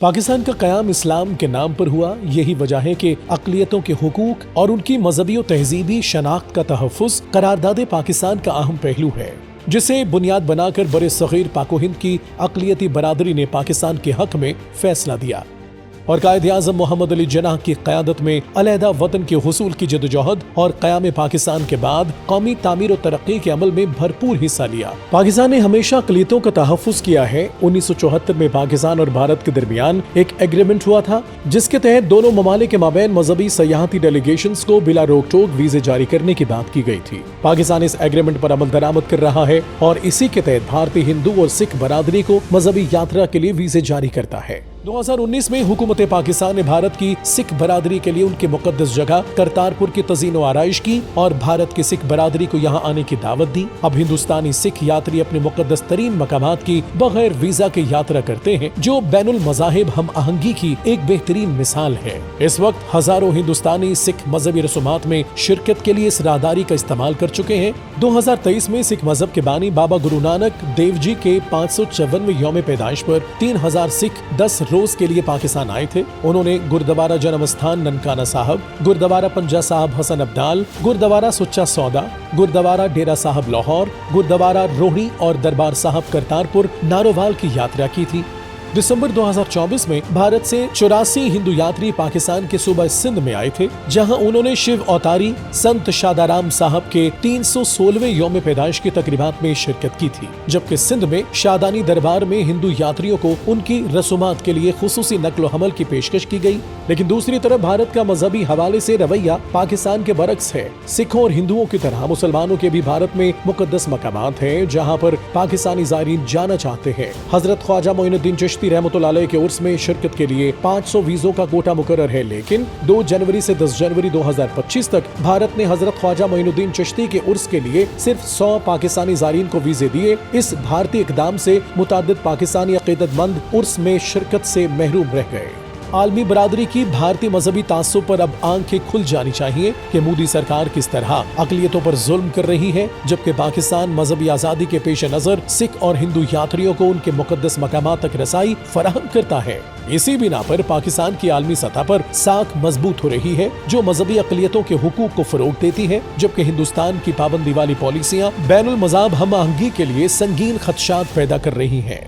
पाकिस्तान का क़याम इस्लाम के नाम पर हुआ। यही वजह है कि अक़लियतों के हुकूक और उनकी मजहबी और तहजीबी शनाख्त का तहफ़्फ़ुज़ करारदाद पाकिस्तान का अहम पहलू है, जिसे बुनियाद बनाकर बड़े सग़ीर पाक हिंद की अक़लियती बरादरी ने पाकिस्तान के हक़ में फैसला दिया और कायद-ए-आज़म मोहम्मद अली जिन्नाह की क़यादत में अलहदा वतन के हुसूल की जदोजहद और क़याम पाकिस्तान के बाद कौमी तामीर और तरक्की के अमल में भरपूर हिस्सा लिया। पाकिस्तान ने हमेशा अक़लियतों का तहफ़्फ़ुज़ किया है। 1974 में पाकिस्तान और भारत के दरमियान एक एग्रीमेंट हुआ था, जिसके तहत दोनों ममालिक के माबैन मजहबी सयाहती डेलीगेशंस को बिला रोक टोक वीज़े जारी करने की बात की गई थी। पाकिस्तान इस एग्रीमेंट पर अमल दरामद कर रहा है और इसी के तहत भारतीय हिंदू और सिख बरादरी को मजहबी यात्रा के लिए वीज़े जारी करता है। 2019 में हुकूमत पाकिस्तान ने भारत की सिख बरादरी के लिए उनकी मुकद्दस जगह करतारपुर की तज़ीन व आराइश की और भारत की सिख बरादरी को यहाँ आने की दावत दी। अब हिंदुस्तानी सिख यात्री अपने मुकद्दस तरीन मकामात की बगैर वीजा के यात्रा करते हैं, जो बैनुल मज़ाहिब हम आहंगी की एक बेहतरीन मिसाल है। इस वक्त हजारों हिंदुस्तानी सिख मजहबी रसूमात में शिरकत के लिए इस राहदारी का इस्तेमाल कर चुके हैं। 2023 में सिख मजहब के बानी बाबा गुरु नानक देव जी के 554वें यौम पैदाइश पर 3000 सिख 10 रोज के लिए पाकिस्तान आए थे। उन्होंने गुरुद्वारा जन्म स्थान ननकाना साहब, गुरुद्वारा पंजा साहब हसन अब्दाल, गुरुद्वारा सुच्चा सौदा, गुरुद्वारा डेरा साहब लाहौर, गुरुद्वारा रोहड़ी और दरबार साहब करतारपुर नारोवाल की यात्रा की थी। दिसंबर 2024 में भारत से 84 हिंदू यात्री पाकिस्तान के सूबा सिंध में आए थे, जहां उन्होंने शिव अवतारी संत शादाराम साहब के 316वें यौम पैदाइश की तकरीबात में शिरकत की थी, जबकि सिंध में शादानी दरबार में हिंदू यात्रियों को उनकी रसूमात के लिए खुसूसी नक्ल हमल की पेशकश की गई। लेकिन दूसरी तरफ भारत का मजहबी हवाले से रवैया पाकिस्तान के बरक्स है। सिखों और हिंदुओं की तरह मुसलमानों के भी भारत में मुकद्दस मकामात हैं, जहां पर पाकिस्तानी ज़ायरीन जाना चाहते हैं। हजरत ख्वाजा मोइनुद्दीन चिश्ती रहमतुल्लाह अलैह के उर्स में शिरकत के लिए 500 वीज़ों का कोटा मुकर्रर है, लेकिन 2 जनवरी से 10 जनवरी 2025 तक भारत ने हजरत ख्वाजा मोइनुद्दीन चिश्ती के उर्स के लिए सिर्फ 100 पाकिस्तानी ज़ायरीन को वीज़े दिए। इस भारतीय इक़दाम से मुतअद्दिद पाकिस्तानी अक़ीदतमंद उर्स में शिरकत से महरूम रह गए। आलमी बरादरी की भारतीय मजहबी तासुब पर अब आंखें खुल जानी चाहिए कि मोदी सरकार किस तरह अक़लियतों पर जुल्म कर रही है, जबकि पाकिस्तान मजहबी आज़ादी के पेश नज़र सिख और हिंदू यात्रियों को उनके मुकद्दस मकामात तक रसाई फराहम करता है। इसी बिना पर पाकिस्तान की आलमी सतह पर साख मजबूत हो रही है, जो मजहबी अक़लियतों के हुकूक को फरोग देती है, जबकि हिंदुस्तान की पाबंदी वाली पॉलिसियाँ बैनुल मज़ाहिब हम आहंगी के लिए संगीन खदशात पैदा कर रही हैं।